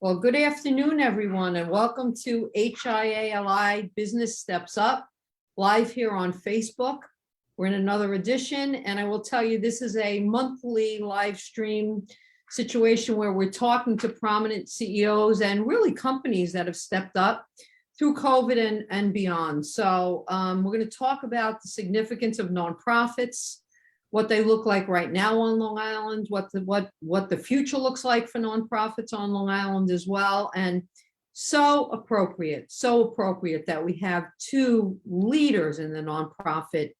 Well, good afternoon, everyone, and welcome to HIA-LI Business Steps Up, live here on Facebook. We're in another edition, and I will tell you, this is a monthly live stream situation where we're talking to prominent CEOs and really companies that have stepped up through COVID and beyond. So we're going to talk about the significance of nonprofits, what they look like right now on Long Island, what the future looks like for nonprofits on Long Island as well. And so appropriate that we have two leaders in the nonprofit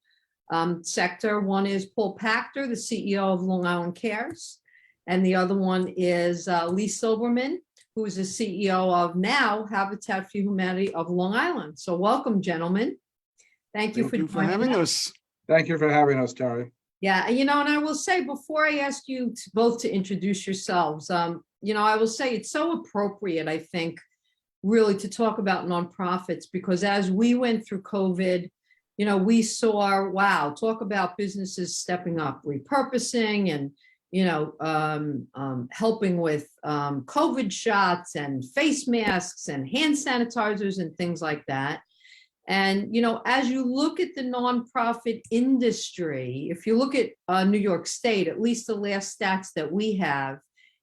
sector. One is Paul Pachter, the CEO of Long Island Cares, and the other one is Lee Silberman, who is the CEO of now Habitat for Humanity of Long Island. So welcome, gentlemen. Thank you for having us. Thank you for having us, Terri. Yeah, and I will say, before I ask you both to introduce yourselves, I will say it's so appropriate, I think, really to talk about nonprofits, because as we went through COVID, we saw, wow, talk about businesses stepping up, repurposing and, helping with COVID shots and face masks and hand sanitizers and things like that. And, as you look at the nonprofit industry, if you look at New York State, at least the last stats that we have,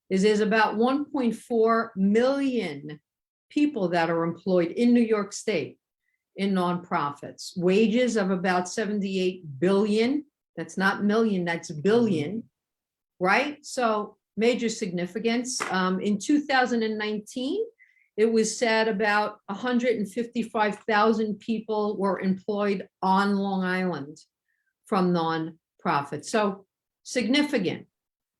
is there's about 1.4 million people that are employed in New York State in nonprofits, wages of about 78 billion. That's not million, that's billion, right? So major significance. In 2019, it was said about 155,000 people were employed on Long Island from nonprofits. So significant,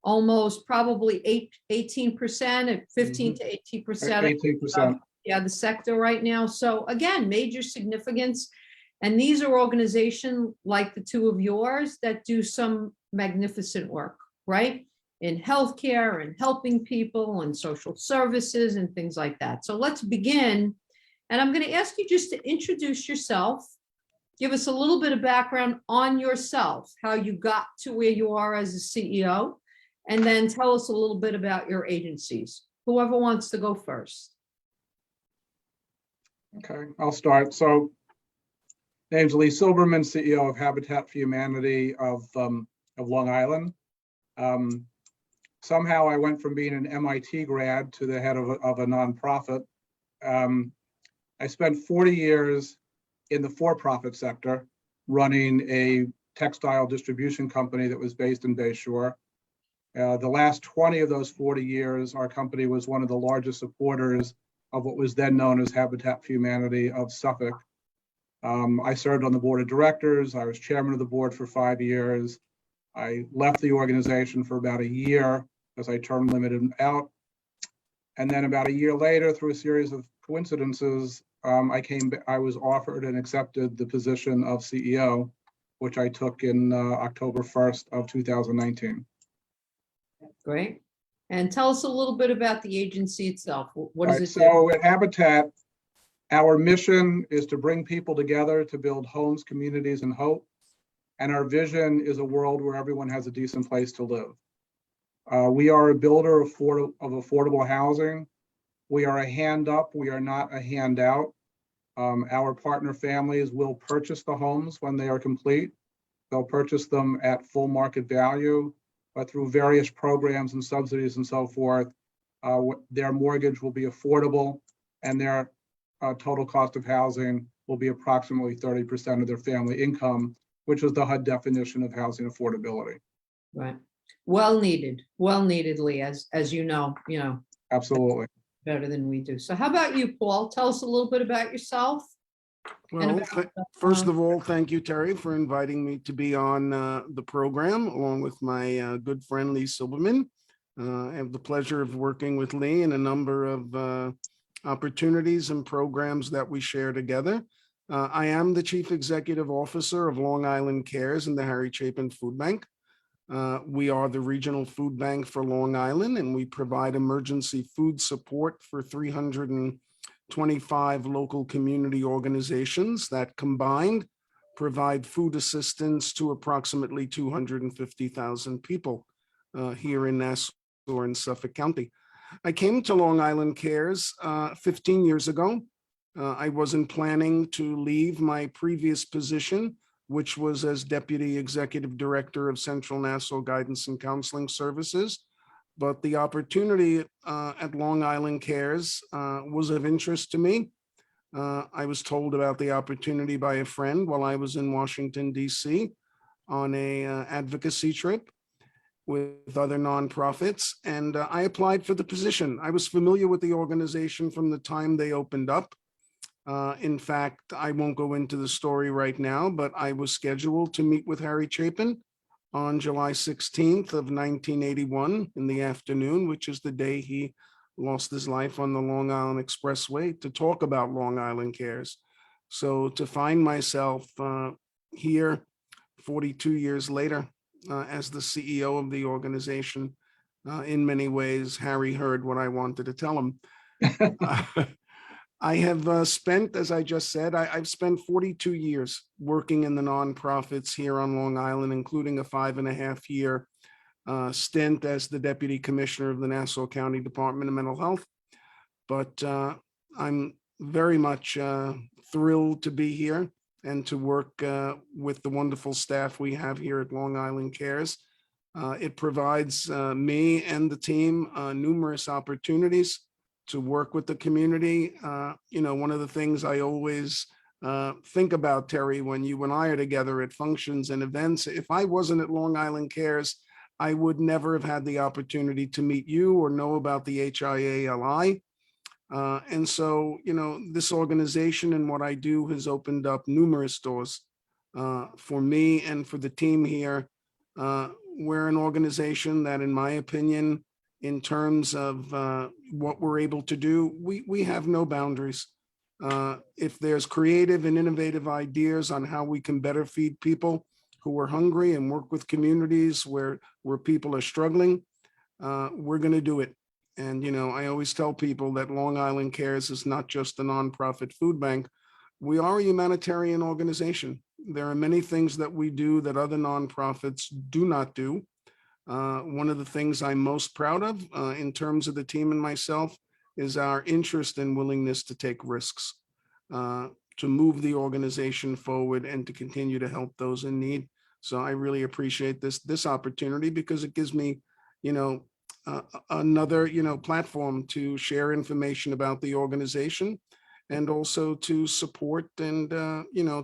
almost probably 18%, 15 to 18%. 18%. Yeah, the sector right now. So again, major significance. And these are organizations like the two of yours that do some magnificent work, right? In healthcare and helping people and social services and things like that. So let's begin. And I'm going to ask you just to introduce yourself, give us a little bit of background on yourself, how you got to where you are as a CEO, and then tell us a little bit about your agencies. Whoever wants to go first. Okay, I'll start. So, name's Lee Silberman, CEO of Habitat for Humanity of Long Island. Somehow I went from being an MIT grad to the head of a nonprofit. I spent 40 years in the for-profit sector running a textile distribution company that was based in Bay Shore. The last 20 of those 40 years, our company was one of the largest supporters of what was then known as Habitat for Humanity of Suffolk. I served on the board of directors. I was chairman of the board for 5 years. I left the organization for about a year as I term limited out. And then about a year later, through a series of coincidences, I was offered and accepted the position of CEO, which I took in October 1st of 2019. Great. And tell us a little bit about the agency itself. What does it do? So at Habitat, our mission is to bring people together to build homes, communities, and hope. And our vision is a world where everyone has a decent place to live. We are a builder of affordable housing. We are a hand up, we are not a handout. Our partner families will purchase the homes when they are complete. They'll purchase them at full market value, but through various programs and subsidies and so forth, their mortgage will be affordable and their total cost of housing will be approximately 30% of their family income, which is the HUD definition of housing affordability. Right. Well needed, Lee, as you know. Absolutely. Better than we do. So how about you, Paul? Tell us a little bit about yourself. Well, first of all, thank you, Terri, for inviting me to be on the program, along with my good friend, Lee Silberman. I have the pleasure of working with Lee in a number of opportunities and programs that we share together. I am the Chief Executive Officer of Long Island Cares and the Harry Chapin Food Bank. We are the regional food bank for Long Island, and we provide emergency food support for 325 local community organizations that combined provide food assistance to approximately 250,000 people here in Nassau and Suffolk County. I came to Long Island Cares 15 years ago. I wasn't planning to leave my previous position, which was as Deputy Executive Director of Central Nassau Guidance and Counseling Services. But the opportunity at Long Island Cares was of interest to me. I was told about the opportunity by a friend while I was in Washington, D.C. on a advocacy trip with other nonprofits, and I applied for the position. I was familiar with the organization from the time they opened up. In fact, I won't go into the story right now, but I was scheduled to meet with Harry Chapin on July 16th of 1981 in the afternoon, which is the day he lost his life on the Long Island Expressway, to talk about Long Island Cares. So to find myself here 42 years later as the CEO of the organization, in many ways, Harry heard what I wanted to tell him. I have spent, as I just said, I've spent 42 years working in the nonprofits here on Long Island, including a 5.5-year stint as the Deputy Commissioner of the Nassau County Department of Mental Health. But I'm very much thrilled to be here and to work with the wonderful staff we have here at Long Island Cares. It provides me and the team numerous opportunities to work with the community. One of the things I always think about, Terry, when you and I are together at functions and events, if I wasn't at Long Island Cares, I would never have had the opportunity to meet you or know about the HIA-LI. And so, this organization and what I do has opened up numerous doors for me and for the team here. We're an organization that, in my opinion, in terms of what we're able to do, we have no boundaries. If there's creative and innovative ideas on how we can better feed people who are hungry and work with communities where people are struggling, we're going to do it. And, I always tell people that Long Island Cares is not just a nonprofit food bank. We are a humanitarian organization. There are many things that we do that other nonprofits do not do. One of the things I'm most proud of in terms of the team and myself is our interest and willingness to take risks, to move the organization forward and to continue to help those in need. So I really appreciate this opportunity because it gives me, another, platform to share information about the organization and also to support and,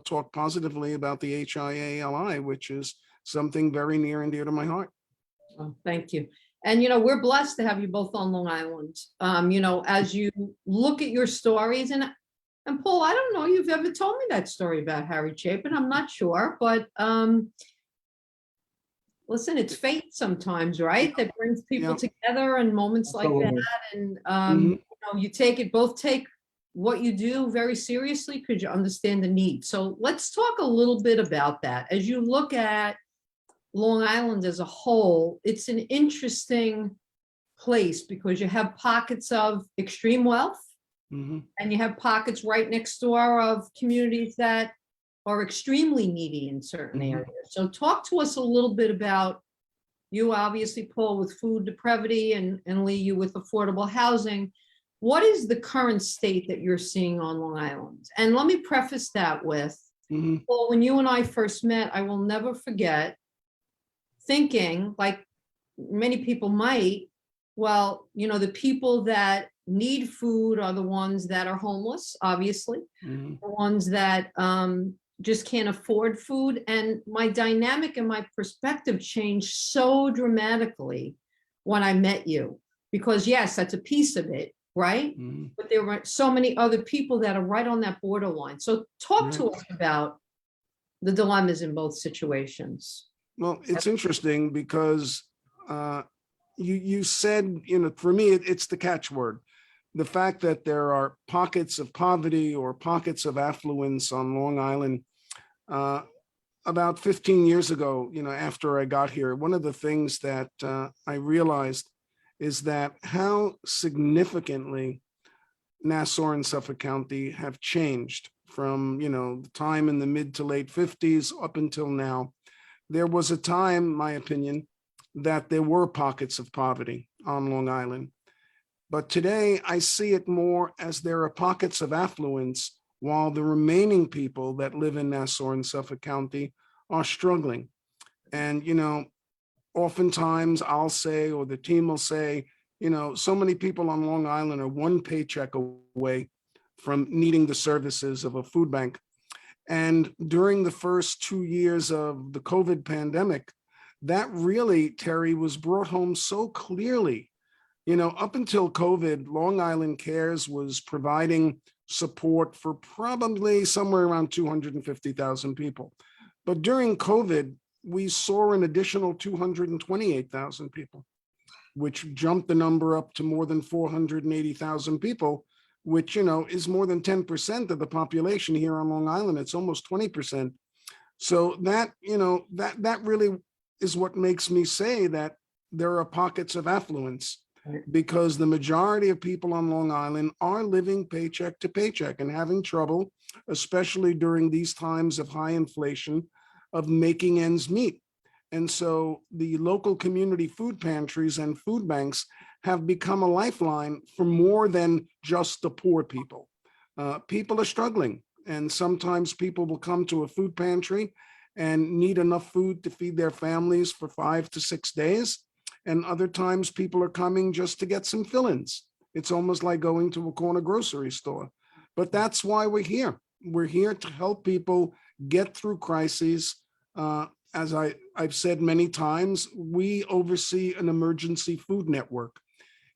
talk positively about the HIA-LI, which is something very near and dear to my heart. Oh, thank you. And, we're blessed to have you both on Long Island. As you look at your stories, and Paul, I don't know you've ever told me that story about Harry Chapin. I'm not sure, but listen, it's fate sometimes, right? That brings people together and moments like that. And, you both take what you do very seriously because you understand the need. So let's talk a little bit about that. As you look at Long Island as a whole, it's an interesting place because you have pockets of extreme wealth and you have pockets right next door of communities that are extremely needy in certain areas. So talk to us a little bit about you, obviously, Paul, with food depravity and Lee, you with affordable housing. What is the current state that you're seeing on Long Island? And let me preface that with, Paul, when you and I first met, I will never forget thinking, like many people might, well, the people that need food are the ones that are homeless, obviously, the ones that just can't afford food. And my dynamic and my perspective changed so dramatically when I met you, because yes, that's a piece of it, right? But there were so many other people that are right on that borderline. So talk to us about the dilemmas in both situations. Well, it's interesting because you said, for me, it's the catchword. The fact that there are pockets of poverty or pockets of affluence on Long Island. About 15 years ago, after I got here, one of the things that I realized is that how significantly Nassau and Suffolk County have changed from, the time in the mid to late 50s up until now. There was a time, my opinion, that there were pockets of poverty on Long Island. But today I see it more as there are pockets of affluence while the remaining people that live in Nassau and Suffolk County are struggling. And, oftentimes I'll say, or the team will say, so many people on Long Island are one paycheck away from needing the services of a food bank. And during the first 2 years of the COVID pandemic, that really, Terry, was brought home so clearly. Up until COVID, Long Island Cares was providing support for probably somewhere around 250,000 people. But during COVID, we saw an additional 228,000 people, which jumped the number up to more than 480,000 people, which, is more than 10% of the population here on Long Island. It's almost 20%. So that, that really is what makes me say that there are pockets of affluence, because the majority of people on Long Island are living paycheck to paycheck and having trouble, especially during these times of high inflation, of making ends meet. And so the local community food pantries and food banks have become a lifeline for more than just the poor people. People are struggling, and sometimes people will come to a food pantry and need enough food to feed their families for 5 to 6 days. And other times people are coming just to get some fill-ins. It's almost like going to a corner grocery store. But that's why we're here. We're here to help people get through crises. As I've said many times, we oversee an emergency food network.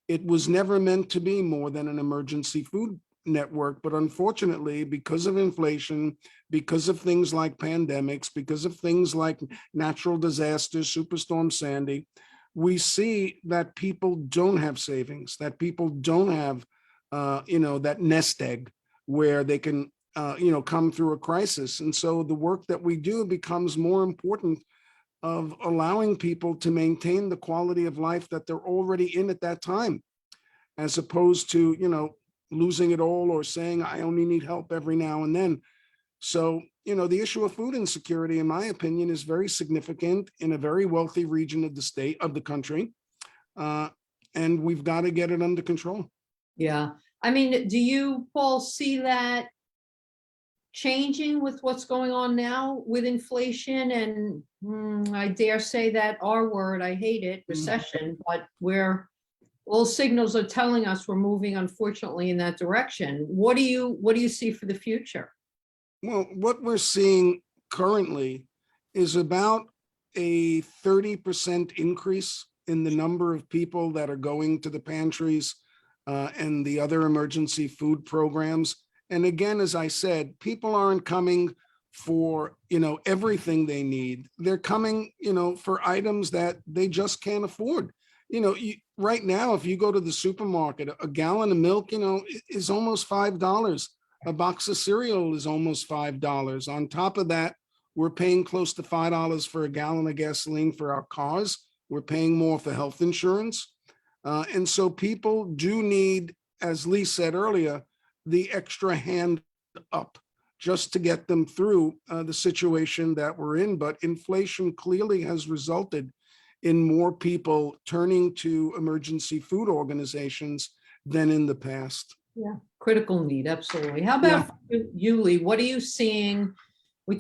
It was never meant to be more than an emergency food network, but unfortunately, because of inflation, because of things like pandemics, because of things like natural disasters, Superstorm Sandy, we see that people don't have savings, that people don't have, that nest egg where they can, come through a crisis. And so the work that we do becomes more important of allowing people to maintain the quality of life that they're already in at that time, as opposed to, losing it all or saying, I only need help every now and then. So, the issue of food insecurity, in my opinion, is very significant in a very wealthy region of the state, of the country. And we've got to get it under control. Yeah. I mean, do you, Paul, see that changing with what's going on now with inflation and I dare say that R word, I hate it, recession, but all signals are telling us we're moving, unfortunately, in that direction. What do you see for the future? Well, what we're seeing currently is about a 30% increase in the number of people that are going to the pantries and the other emergency food programs. And again, as I said, people aren't coming for, everything they need. They're coming, for items that they just can't afford. Right now, if you go to the supermarket, a gallon of milk, is almost $5. A box of cereal is almost $5. On top of that, we're paying close to $5 for a gallon of gasoline for our cars. We're paying more for health insurance. And so people do need, as Lee said earlier, the extra hand up just to get them through the situation that we're in. But inflation clearly has resulted in more people turning to emergency food organizations than in the past. Yeah, critical need, absolutely. How about you, Lee? What are you seeing? We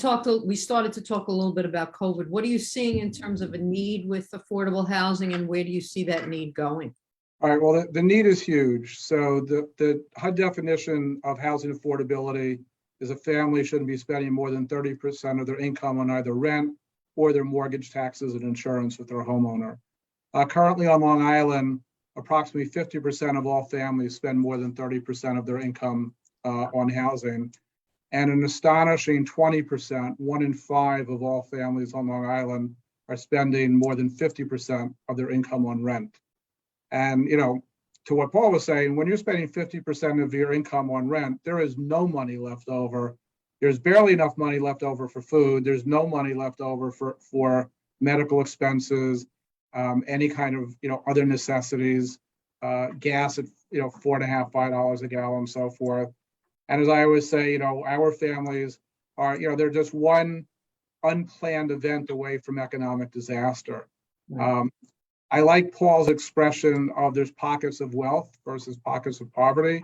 started to talk a little bit about COVID. What are you seeing in terms of a need with affordable housing, and where do you see that need going? All right, well, the need is huge. So the HUD definition of housing affordability is a family shouldn't be spending more than 30% of their income on either rent or their mortgage, taxes, and insurance with their homeowner. Currently on Long Island, approximately 50% of all families spend more than 30% of their income on housing. And an astonishing 20%, 1 in 5 of all families on Long Island are spending more than 50% of their income on rent. And, to what Paul was saying, when you're spending 50% of your income on rent, there is no money left over. There's barely enough money left over for food. There's no money left over for medical expenses, any kind of, other necessities, gas at, $4.50, $5 a gallon, so forth. And as I always say, our families are, they're just one unplanned event away from economic disaster. I like Paul's expression of there's pockets of wealth versus pockets of poverty.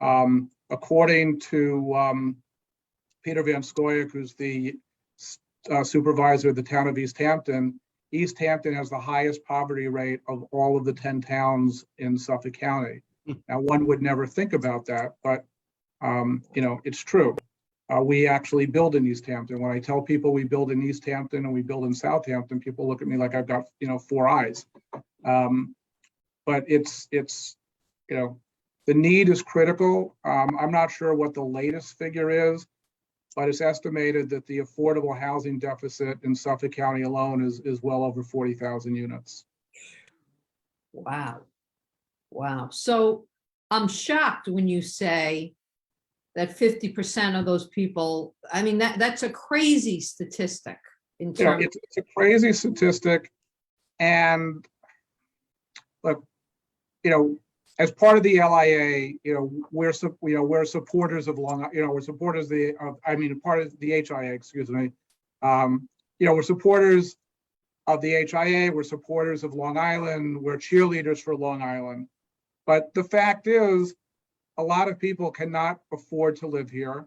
According to Peter Van Scoyoc, who's the supervisor of the town of East Hampton, East Hampton has the highest poverty rate of all of the 10 towns in Suffolk County. Now, one would never think about that, but it's true. We actually build in East Hampton. When I tell people we build in East Hampton and we build in Southampton, people look at me like I've got 4 eyes. But it's the need is critical. I'm not sure what the latest figure is, but it's estimated that the affordable housing deficit in Suffolk County alone is well over 40,000 units. Wow. Wow. So I'm shocked when you say that 50% of those people, I mean, that's a crazy statistic in terms. It's a crazy statistic. And look, as part of the LIA, we're supporters of we're supporters part of the HIA, excuse me. We're supporters of the HIA, we're supporters of Long Island, we're cheerleaders for Long Island. But the fact is, a lot of people cannot afford to live here.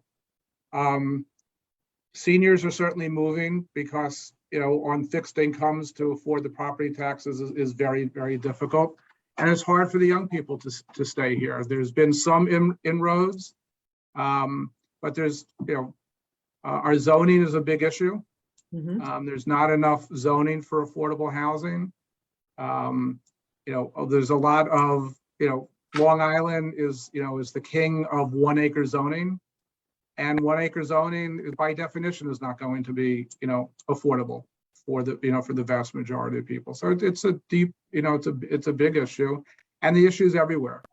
Seniors are certainly moving because, on fixed incomes to afford the property taxes is very, very difficult. And it's hard for the young people to stay here. There's been some inroads, but there's, our zoning is a big issue. Mhm. There's not enough zoning for affordable housing. There's a lot of, Long Island is the king of 1 acre zoning, and 1 acre zoning by definition is not going to be, affordable for the vast majority of people. So it's a deep, it's a big issue, and the issue is everywhere.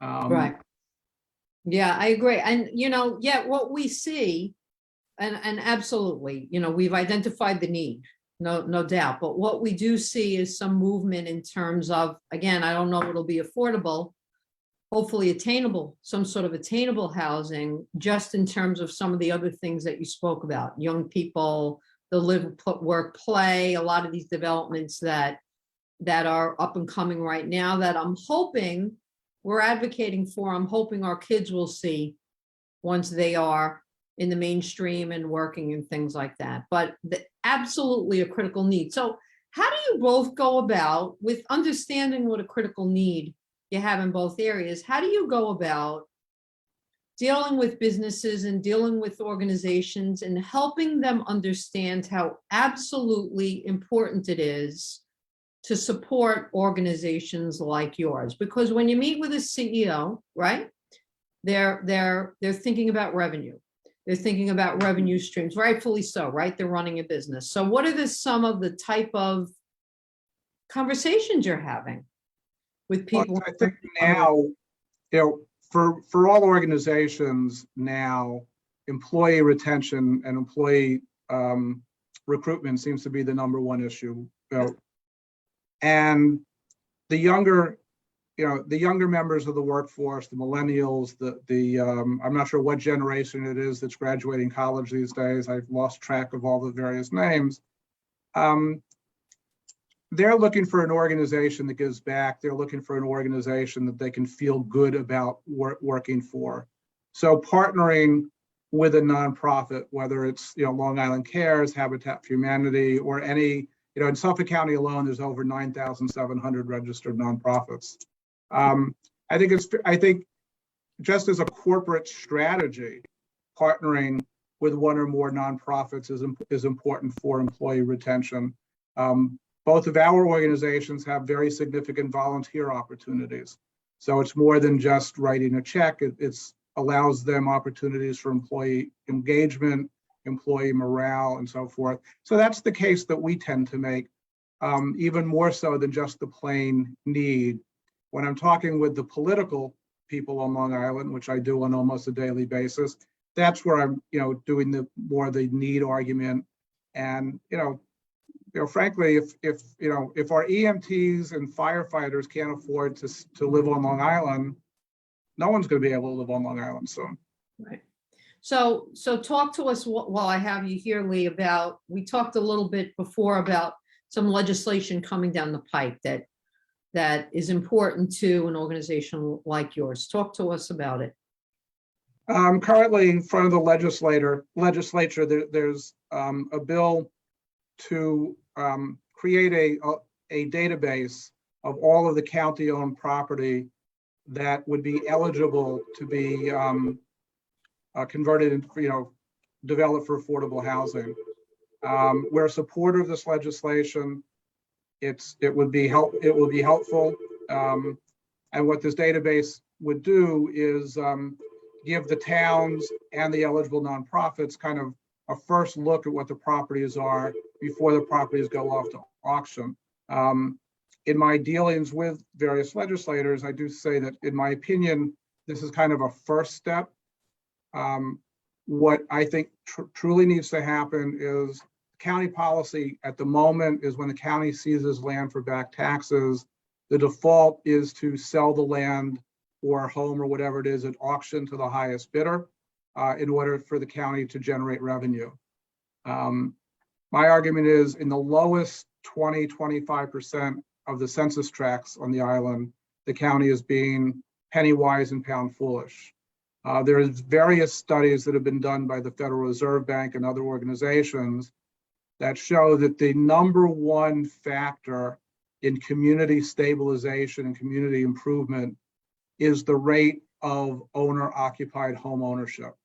Right. Yeah, I agree. And, what we see, and absolutely, we've identified the need, no doubt. But what we do see is some movement in terms of, again, I don't know if it'll be affordable, hopefully attainable, some sort of attainable housing, just in terms of some of the other things that you spoke about, young people, the live, work, play, a lot of these developments that are up and coming right now that I'm hoping we're advocating for. I'm hoping our kids will see once they are in the mainstream and working and things like that. But absolutely a critical need. So how do you both go about with understanding what a critical need you have in both areas? How do you go about dealing with businesses and dealing with organizations and helping them understand how absolutely important it is to support organizations like yours? Because when you meet with a CEO, right, they're thinking about revenue. They're thinking about revenue streams, rightfully so, right? They're running a business. So what are some of the type of conversations you're having with people? Well, I think now, for all organizations now, employee retention and employee recruitment seems to be the #1 issue. And the younger members of the workforce, the millennials, I'm not sure what generation it is that's graduating college these days. I've lost track of all the various names. They're looking for an organization that gives back. They're looking for an organization that they can feel good about working for. So partnering with a nonprofit, whether it's Long Island Cares, Habitat for Humanity, or any, in Suffolk County alone, there's over 9,700 registered nonprofits. I think just as a corporate strategy, partnering with one or more nonprofits is important for employee retention. Both of our organizations have very significant volunteer opportunities. So it's more than just writing a check. It allows them opportunities for employee engagement, employee morale, and so forth. So that's the case that we tend to make, even more so than just the plain need. When I'm talking with the political people on Long Island, which I do on almost a daily basis, that's where I'm, doing the need argument. And, frankly, if our EMTs and firefighters can't afford to live on Long Island, no one's going to be able to live on Long Island soon. Right. So talk to us while I have you here, Lee, we talked a little bit before about some legislation coming down the pipe that is important to an organization like yours. Talk to us about it. Currently in front of the legislature, there's a bill to create a database of all of the county-owned property that would be eligible to be converted and developed for affordable housing. We're a supporter of this legislation. It will be helpful. And what this database would do is give the towns and the eligible nonprofits kind of a first look at what the properties are before the properties go off to auction. In my dealings with various legislators, I do say that, in my opinion, this is kind of a first step. What I think truly needs to happen is county policy at the moment is when the county seizes land for back taxes, the default is to sell the land or home or whatever it is at auction to the highest bidder in order for the county to generate revenue. My argument is in the lowest 25% of the census tracts on the island, the county is being penny wise and pound foolish. There is various studies that have been done by the Federal Reserve Bank and other organizations that show that the number one factor in community stabilization and community improvement is the rate of owner-occupied home ownership.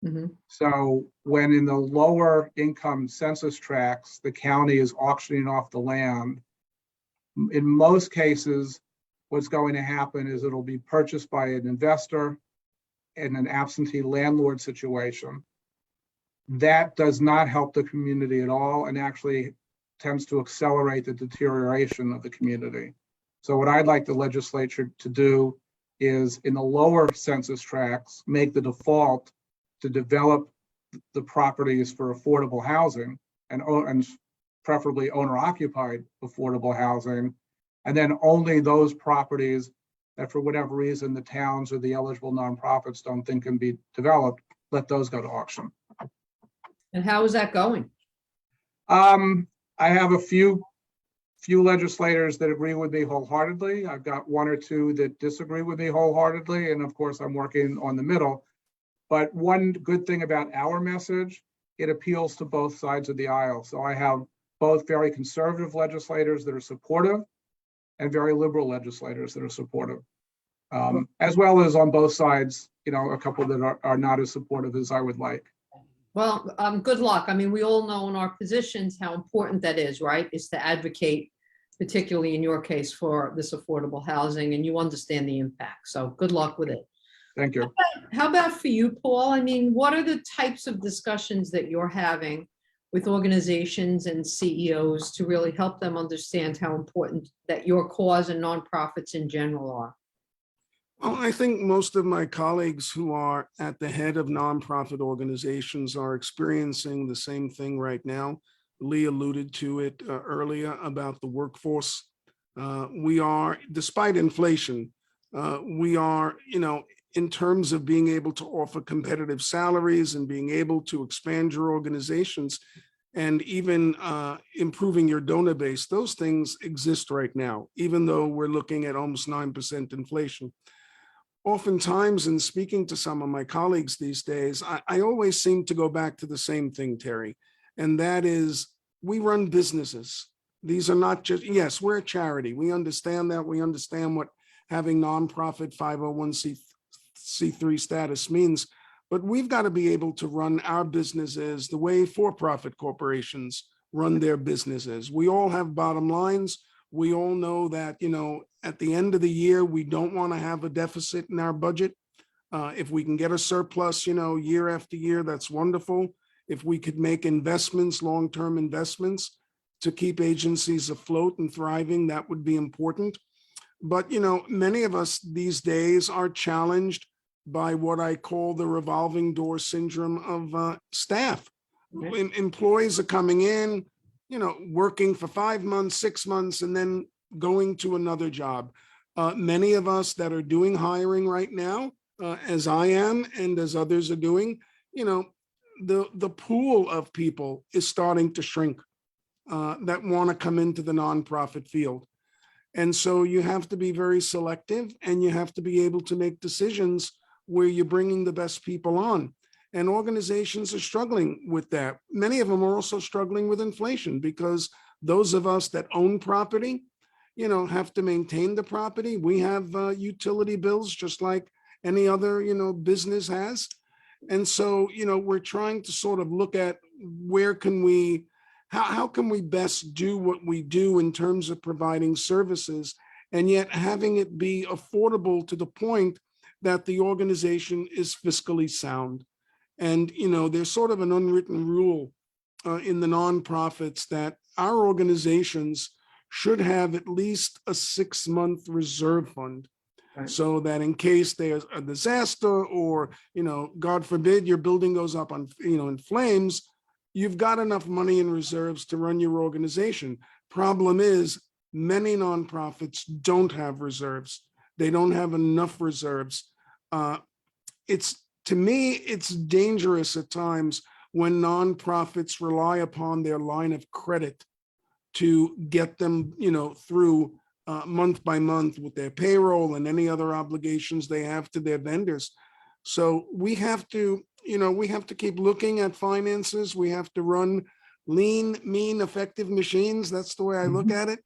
Mm-hmm. So when in the lower income census tracts, the county is auctioning off the land, in most cases, what's going to happen is it'll be purchased by an investor in an absentee landlord situation. That does not help the community at all and actually tends to accelerate the deterioration of the community. So what I'd like the legislature to do is in the lower census tracts, make the default to develop the properties for affordable housing and preferably owner-occupied affordable housing, and then only those properties that for whatever reason the towns or the eligible nonprofits don't think can be developed, let those go to auction. And how is that going? I have a few legislators that agree with me wholeheartedly. I've got one or two that disagree with me wholeheartedly, and of course I'm working on the middle. But one good thing about our message, it appeals to both sides of the aisle. So I have both very conservative legislators that are supportive and very liberal legislators that are supportive, as well as on both sides, a couple that are not as supportive as I would like. Well, good luck. I mean, we all know in our positions how important that is, right? Is to advocate, particularly in your case, for this affordable housing, and you understand the impact. So good luck with it. Thank you. How about for you, Paul? I mean, what are the types of discussions that you're having with organizations and CEOs to really help them understand how important that your cause and nonprofits in general are? Well, I think most of my colleagues who are at the head of nonprofit organizations are experiencing the same thing right now. Lee alluded to it earlier about the workforce. We are, despite inflation, we are, in terms of being able to offer competitive salaries and being able to expand your organizations and even improving your donor base, those things exist right now, even though we're looking at almost 9% inflation. Oftentimes, in speaking to some of my colleagues these days, I always seem to go back to the same thing, Terry, and that is we run businesses. These are not just, yes, we're a charity. We understand that. We understand what having nonprofit 501c3 status means, but we've got to be able to run our businesses the way for-profit corporations run their businesses. We all have bottom lines. We all know that, at the end of the year, we don't want to have a deficit in our budget. If we can get a surplus, year after year, that's wonderful. If we could make investments, long-term investments to keep agencies afloat and thriving, that would be important. But, many of us these days are challenged by what I call the revolving door syndrome of staff. Okay. Employees are coming in, working for 5 months, 6 months, and then going to another job. Many of us that are doing hiring right now, as I am and as others are doing, the pool of people is starting to shrink. that want to come into the nonprofit field. And so you have to be very selective, and you have to be able to make decisions where you're bringing the best people on. And organizations are struggling with that. Many of them are also struggling with inflation, because those of us that own property, have to maintain the property. We have utility bills just like any other, business has. And so, we're trying to sort of look at how can we best do what we do in terms of providing services, and yet having it be affordable to the point that the organization is fiscally sound. And, there's sort of an unwritten rule in the nonprofits that our organizations should have at least a 6-month reserve fund. Right. So that in case there's a disaster, or, God forbid, your building goes up on, in flames, you've got enough money in reserves to run your organization. Problem is, many nonprofits don't have reserves. They don't have enough reserves. To me, it's dangerous at times when nonprofits rely upon their line of credit to get them, through month by month with their payroll and any other obligations they have to their vendors. So we have to keep looking at finances. We have to run lean, mean, effective machines. That's the way I look at it.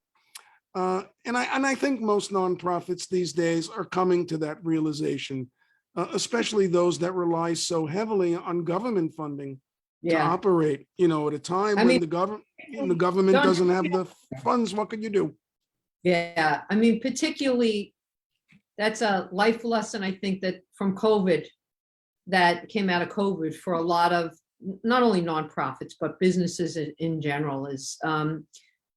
And I think most nonprofits these days are coming to that realization, especially those that rely so heavily on government funding to operate, at a time when the government doesn't have the funds. What can you do? Yeah, I mean, particularly, that's a life lesson, I think, that from COVID, that came out of COVID for a lot of not only nonprofits, but businesses in general, is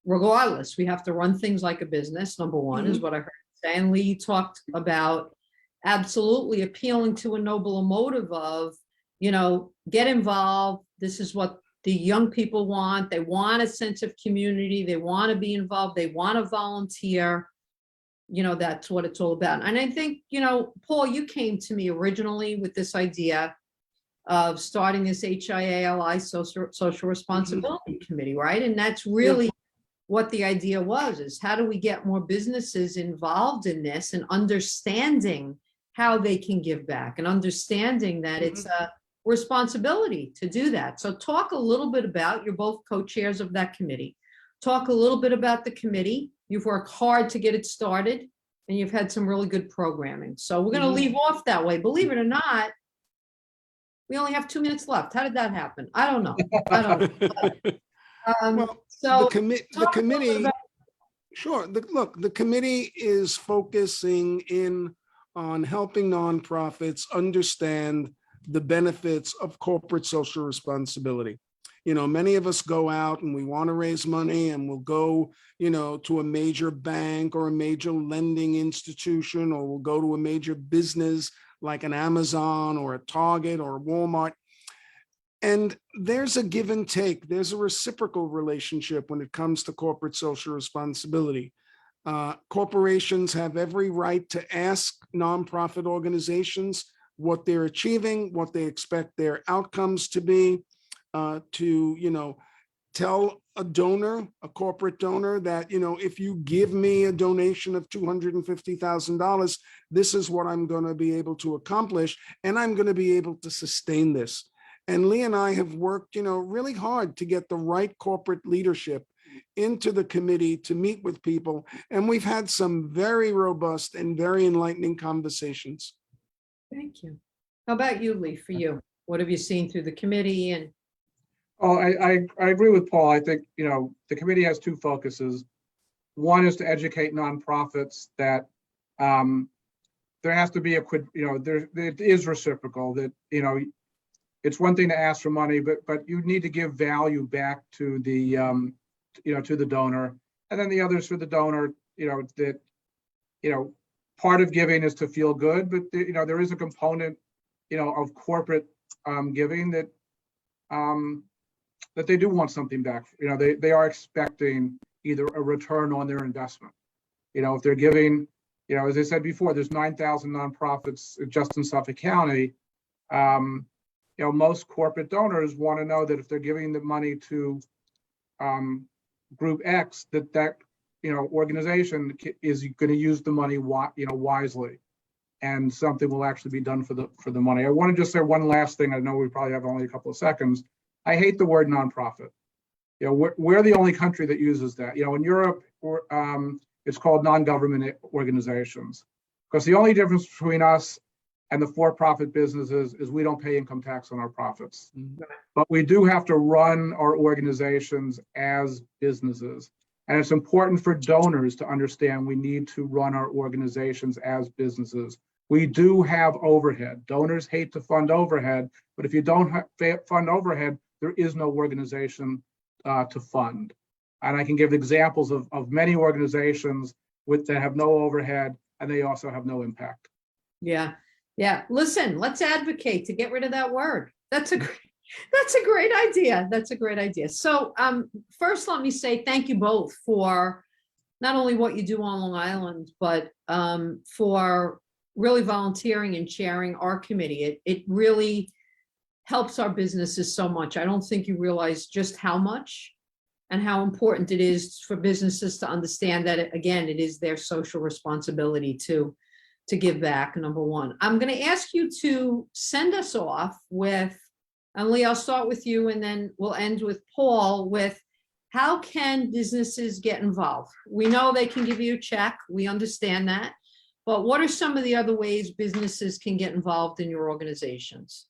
regardless, we have to run things like a business. Number one is what I heard you say. And Lee talked about absolutely appealing to a nobler motive of, get involved. This is what the young people want. They want a sense of community. They want to be involved. They want to volunteer. That's what it's all about. And I think, Paul, you came to me originally with this idea of starting this HIA-LI social responsibility committee, right? And that's really what the idea was, is how do we get more businesses involved in this and understanding how they can give back, and understanding that it's a responsibility to do that. So talk a little bit about, you're both co-chairs of that committee. Talk a little bit about the committee. You've worked hard to get it started, and you've had some really good programming. So we're going to leave off that way. Believe it or not, we only have 2 minutes left. How did that happen? I don't know. Well, so the committee, sure. The committee is focusing in on helping nonprofits understand the benefits of corporate social responsibility. Many of us go out and we want to raise money, and we'll go, to a major bank or a major lending institution, or we'll go to a major business like an Amazon or a Target or a Walmart. And there's a give and take. There's a reciprocal relationship when it comes to corporate social responsibility. Corporations have every right to ask nonprofit organizations what they're achieving, what they expect their outcomes to be, to, tell a donor, a corporate donor, that, if you give me a donation of $250,000, this is what I'm going to be able to accomplish, and I'm going to be able to sustain this. And Lee and I have worked, really hard to get the right corporate leadership into the committee to meet with people. And we've had some very robust and very enlightening conversations. Thank you. How about you, Lee, for you? What have you seen through the committee? And Oh, I agree with Paul. I think, the committee has two focuses. One is to educate nonprofits that there has to be it is reciprocal, that, it's one thing to ask for money, but you need to give value back to the, to the donor. And then the others for the donor, that, part of giving is to feel good, but, there is a component, of corporate giving that they do want something back. They are expecting either a return on their investment. If they're giving, as I said before, there's 9,000 nonprofits just in Suffolk County. Most corporate donors want to know that if they're giving the money to group X, that organization is going to use the money wisely, and something will actually be done for the money. I want to just say one last thing. I know we probably have only a couple of seconds. I hate the word nonprofit. We're the only country that uses that. In Europe, it's called non-government organizations, because the only difference between us and the for-profit businesses is we don't pay income tax on our profits. Mhm. But we do have to run our organizations as businesses. And it's important for donors to understand we need to run our organizations as businesses. We do have overhead. Donors hate to fund overhead, but if you don't fund overhead, there is no organization to fund. And I can give examples of many organizations that have no overhead, and they also have no impact. Yeah. Yeah. Listen, let's advocate to get rid of that word. That's a great idea. That's a great idea. So first, let me say thank you both for not only what you do on Long Island, but for really volunteering and chairing our committee. It really helps our businesses so much. I don't think you realize just how much and how important it is for businesses to understand that, again, it is their social responsibility to give back, number one. I'm going to ask you to send us off with, and Lee, I'll start with you, and then we'll end with Paul, with how can businesses get involved? We know they can give you a check. We understand that. But what are some of the other ways businesses can get involved in your organizations?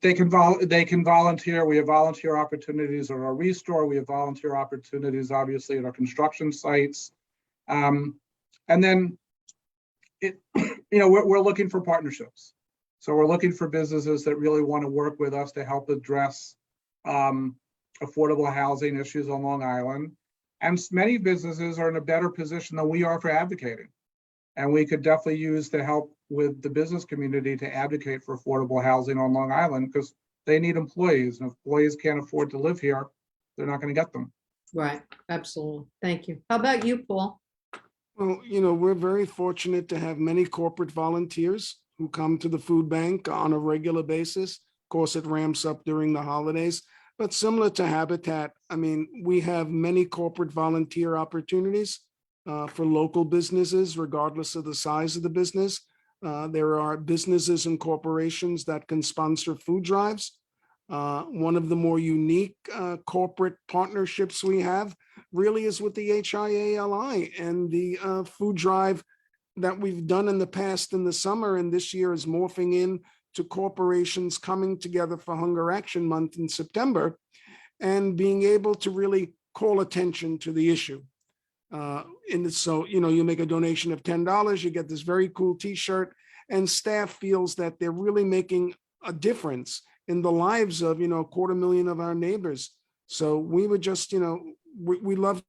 They can volunteer. We have volunteer opportunities at our restore. We have volunteer opportunities, obviously, at our construction sites. And then, we're looking for partnerships. So we're looking for businesses that really want to work with us to help address affordable housing issues on Long Island. And many businesses are in a better position than we are for advocating. And we could definitely use the help with the business community to advocate for affordable housing on Long Island, because they need employees. And if employees can't afford to live here, they're not going to get them. Right. Absolutely. Thank you. How about you, Paul? Well, we're very fortunate to have many corporate volunteers who come to the food bank on a regular basis. Of course, it ramps up during the holidays, but similar to Habitat, we have many corporate volunteer opportunities for local businesses, regardless of the size of the business. There are businesses and corporations that can sponsor food drives. One of the more unique corporate partnerships we have really is with the HIA-LI and the food drive that we've done in the past in the summer, and this year is morphing in to corporations coming together for Hunger Action Month in September and being able to really call attention to the issue. So, you make a donation of $10, you get this very cool t-shirt, and staff feels that they're really making a difference in the lives of, 250,000 of our neighbors. So we would just, we love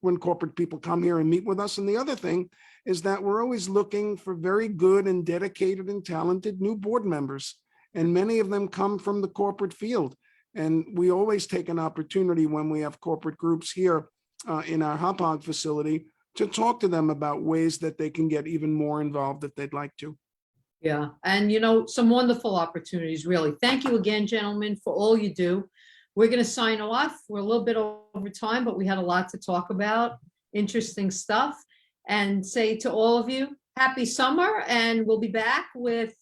when corporate people come here and meet with us. And the other thing is that we're always looking for very good and dedicated and talented new board members. And many of them come from the corporate field. And we always take an opportunity when we have corporate groups here in our Hop Hog facility to talk to them about ways that they can get even more involved if they'd like to. Yeah. And, some wonderful opportunities, really. Thank you again, gentlemen, for all you do. We're going to sign off. We're a little bit over time, but we had a lot to talk about, interesting stuff, and say to all of you, happy summer, and we'll be back with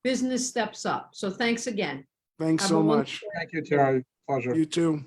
Business Steps Up. So thanks again. Thanks so much. Thank you, Terry. Pleasure. You too.